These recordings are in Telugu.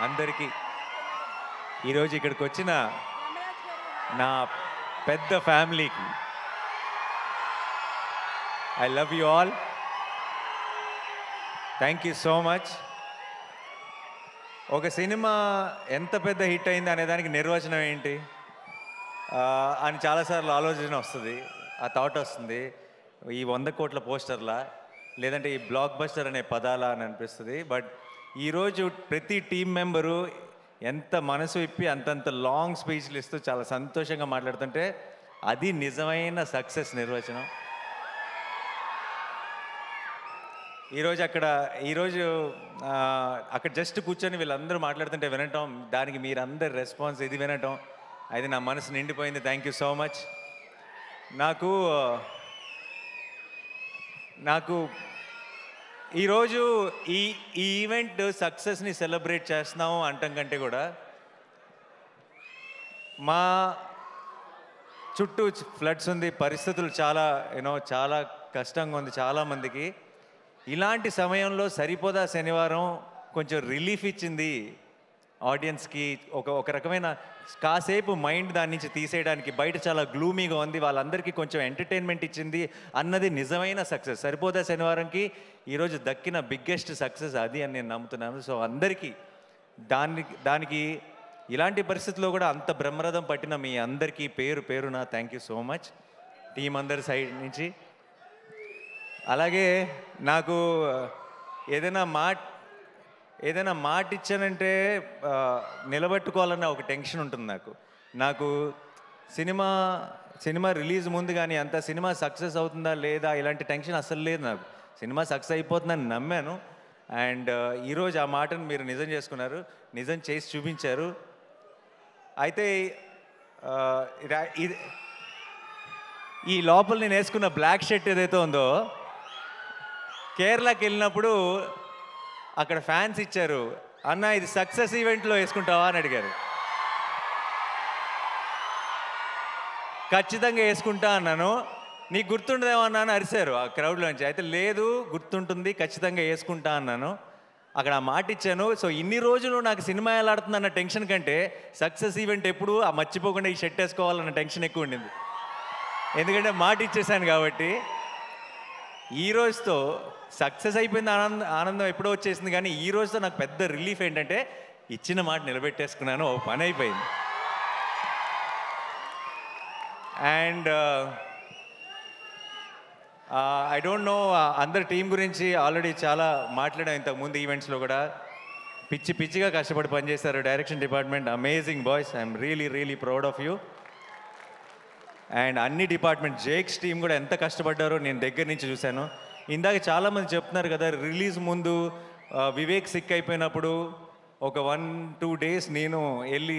అందరికీ ఈరోజు ఇక్కడికి వచ్చిన నా పెద్ద ఫ్యామిలీకి I love you all. Thank you so much. ఒక సినిమా ఎంత పెద్ద హిట్ అయింది అనే దానికి నిర్వచనం ఏంటి అని చాలాసార్లు ఆలోచన వస్తుంది, ఆ థాట్ వస్తుంది. ఈ 100 కోట్ల పోస్టర్లా లేదంటే ఈ బ్లాక్ బస్టర్ అనే పదాలా అని అనిపిస్తుంది. బట్ ఈరోజు ప్రతి టీం మెంబరు ఎంత మనసు ఇప్పి అంతంత లాంగ్ స్పీచ్లు ఇస్తూ చాలా సంతోషంగా మాట్లాడుతుంటే అది నిజమైన సక్సెస్ నిర్వచనం. ఈరోజు అక్కడ జస్ట్ కూర్చొని వీళ్ళందరూ మాట్లాడుతుంటే వినటం, దానికి మీరందరు రెస్పాన్స్ ఇది వినటం, అది నా మనసు నిండిపోయింది. Thank you so much. నాకు ఈరోజు ఈ ఈవెంట్ సక్సెస్ని సెలబ్రేట్ చేస్తున్నాము అంటాం కంటే కూడా మా చుట్టూ ఫ్లడ్స్ ఉంది, పరిస్థితులు చాలా కష్టంగా ఉంది చాలామందికి. ఇలాంటి సమయంలో సరిపోదా శనివారం కొంచెం రిలీఫ్ ఇచ్చింది ఆడియన్స్కి. ఒక రకమైన కాసేపు మైండ్ దాని నుంచి తీసేయడానికి. బయట చాలా గ్లూమీగా ఉంది, వాళ్ళందరికీ కొంచెం ఎంటర్టైన్మెంట్ ఇచ్చింది అన్నది నిజమైన సక్సెస్. సరిపోదా శనివారంకి ఈరోజు దక్కిన బిగ్గెస్ట్ సక్సెస్ అది అని నేను నమ్ముతున్నాను. సో అందరికీ దానికి ఇలాంటి పరిస్థితుల్లో కూడా అంత బ్రహ్మరథం పట్టిన మీ అందరికీ పేరు పేరున thank you so much team అందరి సైడ్ నుంచి. అలాగే నాకు ఏదైనా మాట ఇచ్చానంటే నిలబెట్టుకోవాలన్న ఒక టెన్షన్ ఉంటుంది నాకు సినిమా రిలీజ్ ముందు కానీ అంత సినిమా సక్సెస్ అవుతుందా లేదా ఇలాంటి టెన్షన్ అస్సలు లేదు నాకు. సినిమా సక్సెస్ అయిపోతుందని నమ్మాను. అండ్ ఈరోజు ఆ మాటను మీరు నిజం చేసుకున్నారు, నిజం చేసి చూపించారు. అయితే ఈ లోపల నేను వేసుకున్న బ్లాక్ షర్ట్ ఏదైతే ఉందో కేరళకి వెళ్ళినప్పుడు అక్కడ ఫ్యాన్స్ ఇచ్చారు, అన్న ఇది సక్సెస్ ఈవెంట్లో వేసుకుంటావా అని అడిగారు. ఖచ్చితంగా వేసుకుంటా అన్నాను. నీకు గుర్తుండదేమో అన్నాను, అరిశారు ఆ క్రౌడ్లోంచి. అయితే లేదు గుర్తుంటుంది, ఖచ్చితంగా వేసుకుంటా అన్నాను. అక్కడ ఆ మాట ఇచ్చాను. సో ఇన్ని రోజులు నాకు సినిమా ఎలా ఆడుతుంది అన్న టెన్షన్ కంటే సక్సెస్ ఈవెంట్ ఎప్పుడు ఆ మర్చిపోకుండా ఈ షర్ట్ వేసుకోవాలన్న టెన్షన్ ఎక్కువ ఉండింది. ఎందుకంటే మాట ఇచ్చేసాను కాబట్టి. ఈ రోజుతో సక్సెస్ అయిపోయింది, ఆనందం ఎప్పుడో వచ్చేసింది. కానీ ఈ రోజుతో నాకు పెద్ద రిలీఫ్ ఏంటంటే ఇచ్చిన మాట నిలబెట్టేసుకున్నాను, ఓ పని అయిపోయింది. అండ్ ఐ డోంట్ నో అందరి టీం గురించి ఆల్రెడీ చాలా మాట్లాడాం ఇంతకుముందు ఈవెంట్స్లో కూడా. పిచ్చిగా కష్టపడి పనిచేశారు direction department. Amazing boys, I'm really proud of you. And అన్ని డిపార్ట్మెంట్ జేక్స్ టీం కూడా ఎంత కష్టపడ్డారో నేను దగ్గర నుంచి చూశాను. ఇందాక చాలామంది చెప్తున్నారు కదా రిలీజ్ ముందు వివేక్ సిక్ అయిపోయినప్పుడు ఒక 1-2 days నేను వెళ్ళి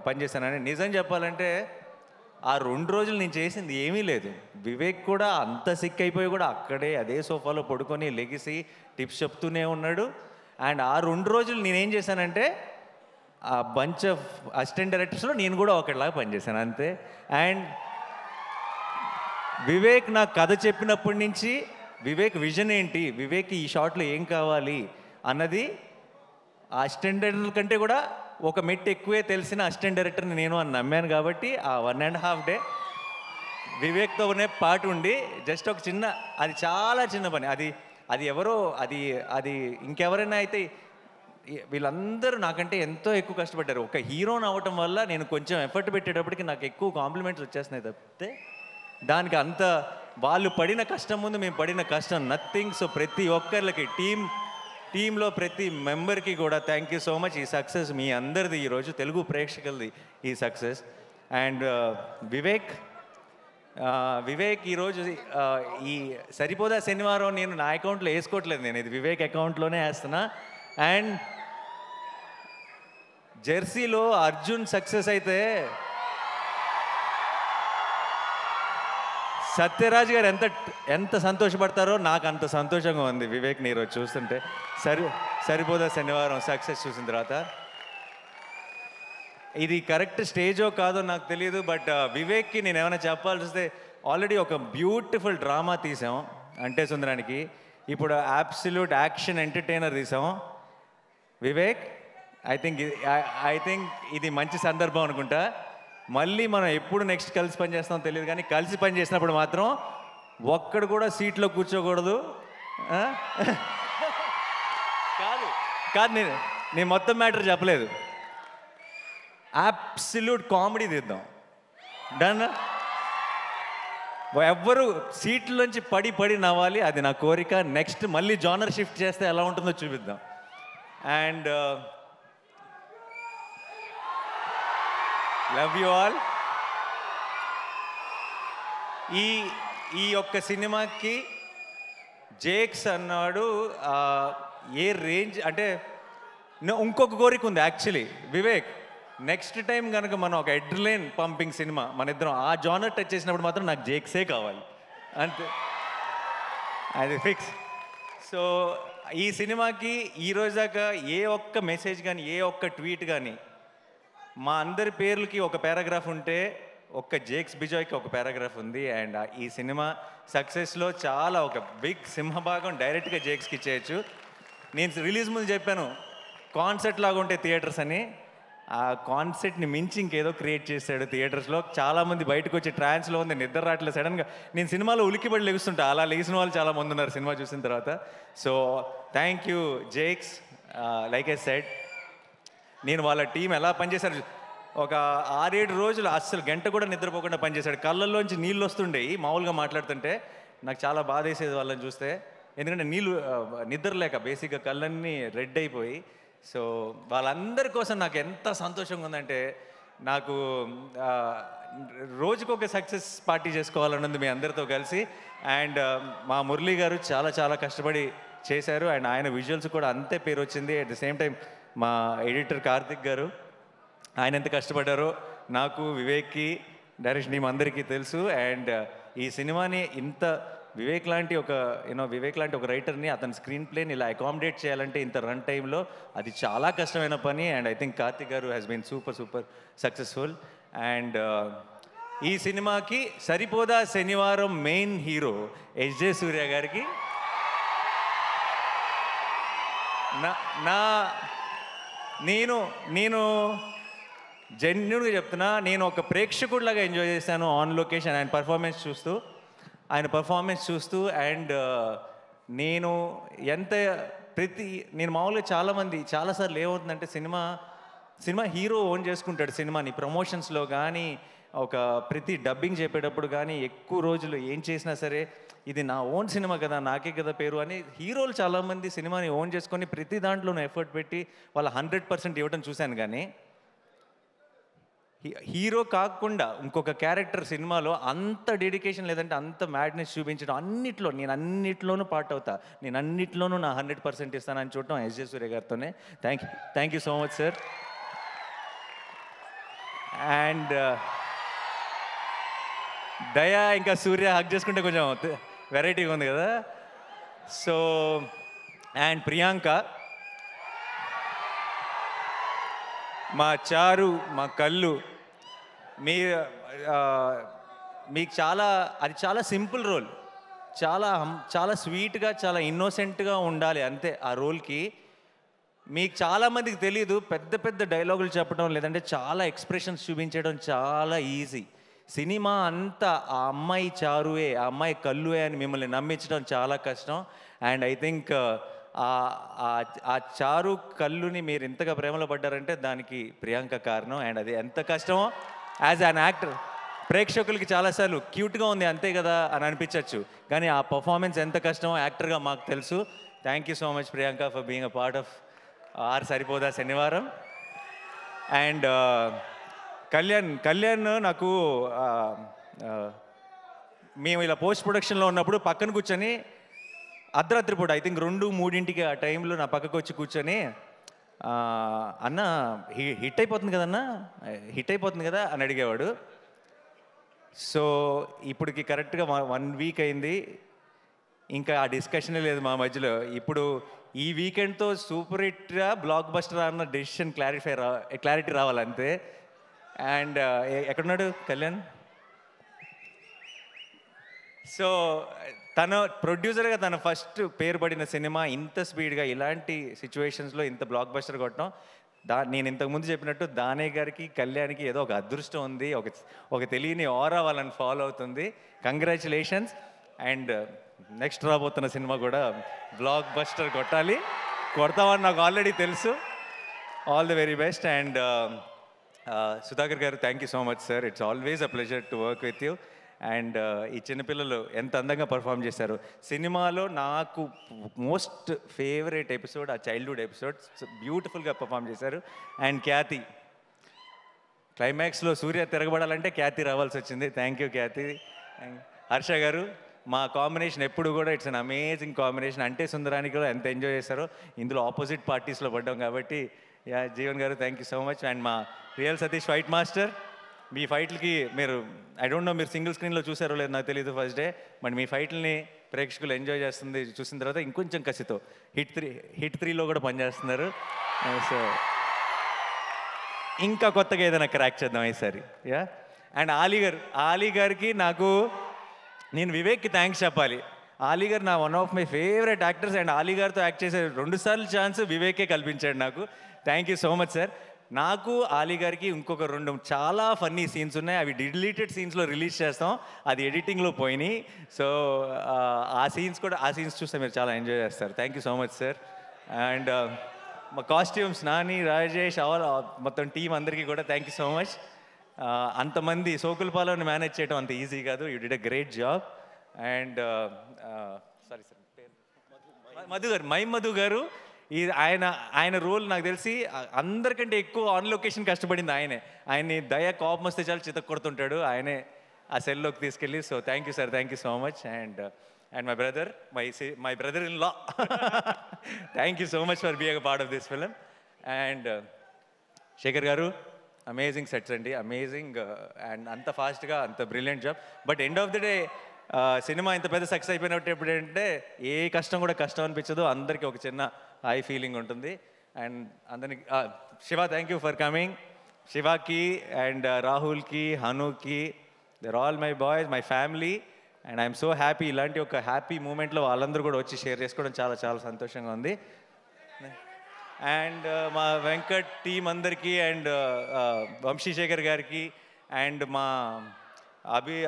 పనిచేశానని. నిజం చెప్పాలంటే ఆ 2 రోజులు నేను చేసింది ఏమీ లేదు. వివేక్ కూడా అంత సిక్ అయిపోయి కూడా అక్కడే అదే సోఫాలో పడుకొని లెగిసి టిప్స్ చెప్తూనే ఉన్నాడు. అండ్ ఆ 2 రోజులు నేనేం చేశానంటే ఆ బంచ్ ఆఫ్ అసిస్టెంట్ డైరెక్టర్స్లో నేను కూడా ఒకటిలాగా పనిచేశాను అంతే. అండ్ వివేక్ నాకు కథ చెప్పినప్పటి నుంచి వివేక్ విజన్ ఏంటి, వివేక్ ఈ షాట్లో ఏం కావాలి అన్నది ఆ అసిస్టెంట్ డైరెక్టర్ కంటే కూడా ఒక మెట్టు ఎక్కువే తెలిసిన అసిస్టెంట్ డైరెక్టర్ని నేను అని నమ్మాను. కాబట్టి ఆ 1.5 day వివేక్తోనే పాటు ఉండి జస్ట్ ఒక అది చాలా చిన్న పని. అది ఎవరో అది ఇంకెవరైనా అయితే వీళ్ళందరూ నాకంటే ఎంతో ఎక్కువ కష్టపడ్డారు. ఒక హీరోని అవ్వటం వల్ల నేను కొంచెం ఎఫర్ట్ పెట్టేటప్పటికి నాకు ఎక్కువ కాంప్లిమెంట్స్ వచ్చేస్తున్నాయి తప్పితే దానికి అంత వాళ్ళు పడిన కష్టం ముందు మేము పడిన కష్టం నథింగ్. సో ప్రతి ఒక్కరికి టీంలో ప్రతి మెంబర్కి కూడా థ్యాంక్ యూ సో మచ్. ఈ సక్సెస్ మీ అందరిది, ఈరోజు తెలుగు ప్రేక్షకులది ఈ సక్సెస్. అండ్ వివేక్ ఈరోజు ఈ సరిపోదా శనివారం నేను నా అకౌంట్లో వేసుకోవట్లేదు, నేను ఇది వివేక్ అకౌంట్లోనే వేస్తున్నా. అండ్ జెర్సీలో అర్జున్ సక్సెస్ అయితే సత్యరాజ్ గారు ఎంత సంతోషపడతారో నాకు అంత సంతోషంగా ఉంది వివేక్ని ఈరోజు చూస్తుంటే. సరిపోదా శనివారం సక్సెస్ చూసిన తర్వాత. ఇది కరెక్ట్ స్టేజో కాదో నాకు తెలియదు, బట్ వివేక్కి నేను ఏమైనా చెప్పాల్సి వస్తే ఆల్రెడీ ఒక బ్యూటిఫుల్ డ్రామా తీసాం అంటే సుందరానికి. ఇప్పుడు అబ్సల్యూట్ యాక్షన్ ఎంటర్టైనర్ తీసాం. వివేక్ ఐ థింక్ ఇది మంచి సందర్భం అనుకుంటా. మళ్ళీ మనం ఎప్పుడు నెక్స్ట్ కలిసి పని చేస్తామో తెలియదు, కానీ కలిసి పని చేసినప్పుడు మాత్రం ఒక్కడు కూడా సీట్లో కూర్చోకూడదు. ఆ? కాదు కాదు నేను మొత్తం మ్యాటర్ చెప్పలేదు. అబ్సల్యూట్ కామెడీ తీద్దాం. డన్. ఎవ్వరు సీట్లోంచి పడి పడి నవ్వాలి, అది నా కోరిక. నెక్స్ట్ మళ్ళీ జానర్ షిఫ్ట్ చేస్తే ఎలా ఉంటుందో చూపిద్దాం. And love you all. ఈ ఒక్క సినిమాకి జేక్స్ అన్నాడు ఏ రేంజ్ అంటే, ఇంకొక కోరిక ఉంది యాక్చువల్లీ వివేక్. నెక్స్ట్ టైం కనుక మనం ఒక ఎడ్రిలైన్ పంపింగ్ సినిమా మన ఇద్దరం ఆ జానర్ టచ్ చేసినప్పుడు మాత్రం నాకు జేక్సే కావాలి అంతే, అది ఫిక్స్. సో ఈ సినిమాకి ఈరోజు దాకా ఏ ఒక్క మెసేజ్ కానీ ఏ ఒక్క ట్వీట్ కానీ, మా అందరి పేర్లకి ఒక పారాగ్రాఫ్ ఉంటే ఒక్క జేక్స్ బిజాయ్కి ఒక పారాగ్రాఫ్ ఉంది. అండ్ ఈ సినిమా సక్సెస్లో చాలా ఒక బిగ్ సింహభాగం డైరెక్ట్గా జేక్స్కి ఇచ్చేయచ్చు. నేను రిలీజ్ ముందు చెప్పాను కాన్సెప్ట్ లాగా ఉంటే థియేటర్స్ అని. ఆ కాన్సెప్ట్ని మించి ఇంకేదో క్రియేట్ చేశాడు థియేటర్స్లో. చాలామంది బయటకు వచ్చి ట్రాన్స్లో ఉంది, నిద్ర రావట్లేదు. సడన్గా నేను సినిమాలో ఉలికిపడి లెగుస్తుంటా, అలా లెగిసిన వాళ్ళు చాలామంది ఉన్నారు సినిమా చూసిన తర్వాత. So thank you Jakes. Like I said, నేను వాళ్ళ టీం ఎలా పనిచేశారు, ఒక 6-7 రోజులు అస్సలు గంట కూడా నిద్రపోకుండా పనిచేశాడు. కళ్ళల్లోంచి నీళ్ళు వస్తుండేవి మామూలుగా మాట్లాడుతుంటే. నాకు చాలా బాధ వేసేది వాళ్ళని చూస్తే, ఎందుకంటే నిద్ర లేక బేసిక్గా కళ్ళన్నీ రెడ్ అయిపోయి. సో వాళ్ళందరి కోసం నాకు ఎంత సంతోషంగా ఉందంటే, నాకు రోజుకొక సక్సెస్ పార్టీ చేసుకోవాలన్నది మీ అందరితో కలిసి. అండ్ మా మురళీ గారు చాలా చాలా కష్టపడి చేశారు, అండ్ ఆయన విజువల్స్ కూడా అంతే పేరు వచ్చింది. అట్ ద సేమ్ టైం మా ఎడిటర్ కార్తిక్ గారు, ఆయన ఎంత కష్టపడ్డారో నాకు, వివేక్కి, డైరెక్షన్ టీం అందరికీ తెలుసు. అండ్ ఈ సినిమాని ఇంత వివేక్ లాంటి ఒక రైటర్ని అతని స్క్రీన్ ప్లేని ఇలా అకామిడేట్ చేయాలంటే ఇంత రన్ టైంలో అది చాలా కష్టమైన పని. అండ్ ఐ థింక్ కార్తిక్ గారు has been super successful. And ఈ సినిమాకి సరిపోదా శనివారం మెయిన్ హీరో ఎస్జే సూర్య గారికి నేను జెన్యున్గా చెప్తున్నా, నేను ఒక ప్రేక్షకుడిలాగా ఎంజాయ్ చేశాను ఆన్ లొకేషన్ ఆయన పర్ఫార్మెన్స్ చూస్తూ. అండ్ నేను మామూలుగా చాలాసార్లు ఏమవుతుందంటే, సినిమా హీరో ఓన్ చేసుకుంటాడు సినిమాని. ప్రమోషన్స్లో కానీ ఒక ప్రతి డబ్బింగ్ చెప్పేటప్పుడు కానీ ఎక్కువ రోజులు ఏం చేసినా సరే ఇది నా ఓన్ సినిమా కదా, నాకే కదా పేరు అని హీరోలు చాలామంది సినిమాని ఓన్ చేసుకొని ప్రతి దాంట్లోనూ ఎఫర్ట్ పెట్టి వాళ్ళ 100% ఇవ్వడం చూశాను. కానీ హీరో కాకుండా ఇంకొక క్యారెక్టర్ సినిమాలో అంత డెడికేషన్ లేదంటే అంత మ్యాడ్నెస్ చూపించడం, నేను అన్నిట్లోనూ పార్ట్ అవుతా, నేను అన్నిట్లోనూ నా 100% ఇస్తానని చూడటం ఎస్జే సూర్య గారితోనే. Thank you so much sir. And Daya ఇంకా సూర్య హక్ చేసుకుంటే కొంచెం వెరైటీగా ఉంది కదా. సో అండ్ ప్రియాంక, మా చారు, మా కళ్ళు, మీకు చాలా సింపుల్ రోల్, చాలా స్వీట్గా చాలా ఇన్నోసెంట్గా ఉండాలి అంతే ఆ రోల్కి. మీకు చాలామందికి తెలీదు, పెద్ద డైలాగులు చెప్పడం లేదంటే చాలా ఎక్స్ప్రెషన్స్ చూపించడం చాలా ఈజీ. సినిమా అంతా ఆ అమ్మాయి చారువే, ఆ అమ్మాయి కళ్ళువే అని మిమ్మల్ని నమ్మించడం చాలా కష్టం. అండ్ ఐ థింక్ ఆ చారు కళ్ళుని మీరు ఇంతగా ప్రేమలో పడ్డారంటే దానికి ప్రియాంక కారణం. అండ్ అది ఎంత కష్టమో యాజ్ అన్ యాక్టర్ ప్రేక్షకులకి చాలాసార్లు క్యూట్గా ఉంది అంతే కదా అని అనిపించవచ్చు, కానీ ఆ పర్ఫార్మెన్స్ ఎంత కష్టమో యాక్టర్గా మాకు తెలుసు. Thank you so much Priyanka for being a part of Saripodhaa Sanivaaram. And Kalyan నాకు మేము ఇలా పోస్ట్ ప్రొడక్షన్లో ఉన్నప్పుడు పక్కన కూర్చొని అర్ధరాత్రి పూట ఐ థింక్ 2-3 ఆ టైంలో నా పక్కకు వచ్చి కూర్చొని, అన్న హిట్ అయిపోతుంది కదా అని అడిగేవాడు. సో ఇప్పటికి కరెక్ట్గా 1 వీక్ అయింది, ఇంకా ఆ డిస్కషనే లేదు మా మధ్యలో. ఇప్పుడు ఈ వీకెండ్తో సూపర్ హిట్గా బ్లాక్ బస్టర్ అన్న డెసిషన్ క్లారిటీ రావాలంతే. అండ్ ఎక్కడున్నాడు కళ్యాణ్? సో తన ప్రొడ్యూసర్గా తన ఫస్ట్ పేరు పడిన సినిమా ఇంత స్పీడ్గా ఇలాంటి సిచ్యువేషన్స్లో ఇంత బ్లాక్ బస్టర్ కొట్టడం నేను ఇంతకుముందు చెప్పినట్టు దానయ్య గారికి కళ్యాణ్కి ఏదో ఒక అదృష్టం ఉంది, ఒక తెలియని ఆరా వాళ్ళని ఫాలో అవుతుంది. కంగ్రాచులేషన్స్. అండ్ నెక్స్ట్ రాబోతున్న సినిమా కూడా బ్లాక్ బస్టర్ కొడతామని నాకు ఆల్రెడీ తెలుసు. All the very best. And Sudhakar garu, thank you so much sir. It's always a pleasure to work with you. And ఈ చిన్నపిల్లలు ఎంత అందంగా పర్ఫామ్ చేశారు. సినిమాలో నాకు మోస్ట్ ఫేవరెట్ ఎపిసోడ్ ఆ చైల్డ్హుడ్ ఎపిసోడ్, బ్యూటిఫుల్గా పర్ఫామ్ చేశారు. అండ్ ఖ్యాతి, క్లైమాక్స్లో సూర్య తిరగబడాలంటే ఖ్యాతి రావాల్సి వచ్చింది. థ్యాంక్ యూ ఖ్యాతి. హర్ష గారు, మా కాంబినేషన్ ఎప్పుడు కూడా ఇట్స్ అన్ అమేజింగ్ కాంబినేషన్. అంటే సుందరానికి కూడా ఎంత ఎంజాయ్ చేశారో, ఇందులో ఆపోజిట్ పార్టీస్లో పడ్డాం కాబట్టి. యా జీవన్ గారు, thank you so much. And మా రియల్ సతీష్ ఫైట్ మాస్టర్, మీ ఫైట్లకి మీరు ఐ డోంట్ నో మీరు సింగిల్ స్క్రీన్లో చూసారో లేదు నాకు తెలియదు ఫస్ట్ డే, బట్ మీ ఫైట్లని ప్రేక్షకులు ఎంజాయ్ చేస్తుంది చూసిన తర్వాత ఇంకొంచెం కసితో హిట్ 3లో కూడా పనిచేస్తున్నారు. సో ఇంకా కొత్తగా ఏదైనా క్రాక్ చేద్దాం ఈసారి. యా. అండ్ ఆలీ గారికి నేను వివేక్కి థ్యాంక్స్ చెప్పాలి. ఆలీ గారు నా one of my favourite actors. And Ali గారితో యాక్ట్ చేసే 2 సార్లు ఛాన్స్ వివేకే కల్పించాడు నాకు. Thank you so much sir. నాకు ఆలీ గారికి ఇంకొక 2 చాలా ఫన్నీ సీన్స్ ఉన్నాయి, అవి డిలీటెడ్ సీన్స్లో రిలీజ్ చేస్తాం, అది ఎడిటింగ్లో పోయినాయి. సో ఆ సీన్స్ చూస్తే మీరు చాలా ఎంజాయ్ చేస్తారు. Thank you so much sir. And మా కాస్ట్యూమ్స్ నాని, రాజేష్, మొత్తం టీం అందరికీ కూడా థ్యాంక్ యూ సో మచ్. అంతమంది సోకులపాలను మేనేజ్ చేయడం అంత ఈజీ కాదు. You did a great job. And sorry sir, Madhu గారు ఆయన రోల్ నాకు తెలిసి అందరికంటే ఎక్కువ ఆన్ లొకేషన్ కష్టపడింది ఆయన్ని దయ కోపం వస్తే చాలా చితక్ కొడుతుంటాడు, ఆయనే ఆ సెల్లోకి తీసుకెళ్ళి. So thank you sir, thank you so much. And my brother in law, thank you so much for being a part of this film. And Shekhar గారు, అమేజింగ్ సెట్స్ అండి, అమేజింగ్. అండ్ అంత ఫాస్ట్గా అంత brilliant job. But end of the day సినిమా ఇంత పెద్ద సక్సెస్ అయిపోయినట్టు ఎప్పుడంటే ఏ కష్టం కూడా కష్టం అనిపించదు, అందరికీ ఒక చిన్న హై ఫీలింగ్ ఉంటుంది. అండ్ అందరికి Shiva, thank you for coming. శివాకి అండ్ రాహుల్కి, హనుకి, దర్ all my boys, my family. And I'm so happy, ఇలాంటి ఒక హ్యాపీ మూమెంట్లో వాళ్ళందరూ కూడా వచ్చి షేర్ చేసుకోవడం చాలా చాలా సంతోషంగా ఉంది. అండ్ మా వెంకట్ టీం అందరికీ, అండ్ వంశీశేఖర్ గారికి, అండ్ మా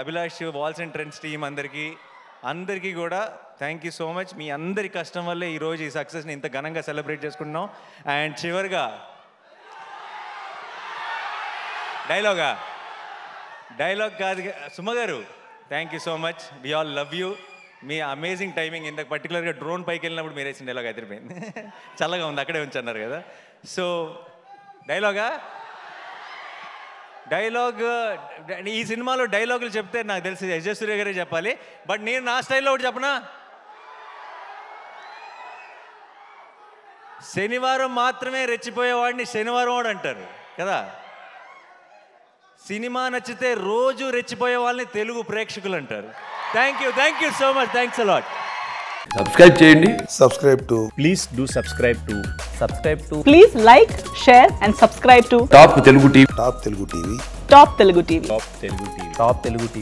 Abhilash walls and trends team అందరికీ కూడా థ్యాంక్ యూ సో మచ్. మీ అందరి కష్టం వల్లే ఈరోజు ఈ సక్సెస్ని ఇంత ఘనంగా సెలబ్రేట్ చేసుకుంటున్నాం. అండ్ చివరిగా డైలాగ్ కాదు సుమ గారు, thank you so much. We all love you. మీ అమేజింగ్ టైమింగ్, ఇంత పర్టికులర్గా డ్రోన్ పైకి వెళ్ళినప్పుడు మీరు వేసిన డైలాగ్ అదిరిపోయింది. చల్లగా ఉంది, అక్కడే ఉంచన్నారు కదా. సో డైలాగ్ ఈ సినిమాలో డైలాగులు చెప్తే నాకు తెలిసి ఎస్ సూర్య గారే చెప్పాలి. బట్ నేను నా స్టైల్లో ఒకటి చెప్పనా, శనివారం మాత్రమే రెచ్చిపోయేవాడిని శనివారం వాడు అంటారు కదా. సినిమా నచ్చితే రోజు రెచ్చిపోయే వాళ్ళని తెలుగు ప్రేక్షకులు అంటారు. Thank you so much. Thanks a lot. Subscribe చేయండి. Please do subscribe to. Please like, share and subscribe to top Telugu TV. Top Telugu TV. Top Telugu TV.